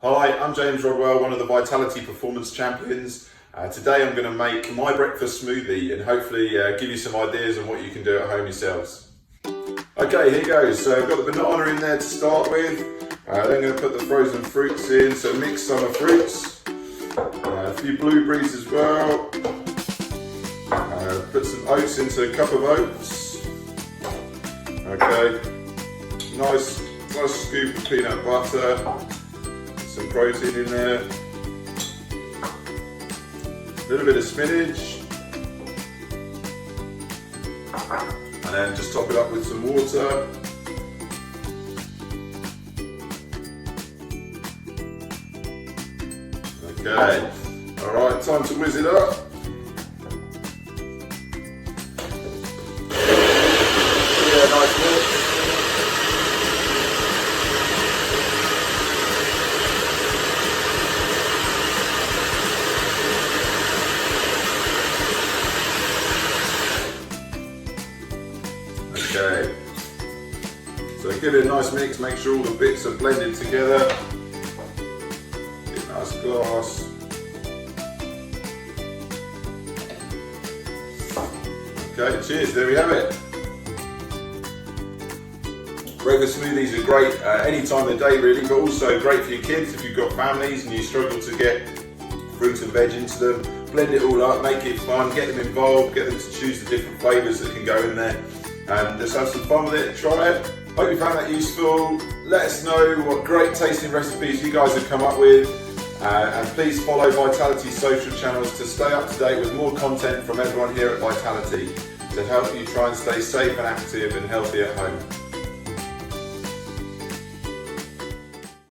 Hi, I'm James Rodwell, one of the Vitality Performance Champions. Today I'm going to make my breakfast smoothie and hopefully give you some ideas on what you can do at home yourselves. Okay, here goes. So I've got the banana in there to start with. Then I'm going to put the frozen fruits in, so mix summer fruits. A few blueberries as well. Put some oats into a cup of oats. Okay, nice scoop of peanut butter. Some protein in there, a little bit of spinach, and then just top it up with some water. Okay, alright, time to whiz it up. Yeah, nice mix. Okay, so give it a nice mix, make sure all the bits are blended together. Get a nice glass. Okay, cheers, there we have it. Breakfast smoothies are great any time of the day really, but also great for your kids if you've got families and you struggle to get fruit and veg into them. Blend it all up, make it fun, get them involved, get them to choose the different flavours that can go in there. And just have some fun with it, try it. Hope you found that useful. Let us know what great tasting recipes you guys have come up with. And please follow Vitality's social channels to stay up to date with more content from everyone here at Vitality to help you try and stay safe and active and healthy at home.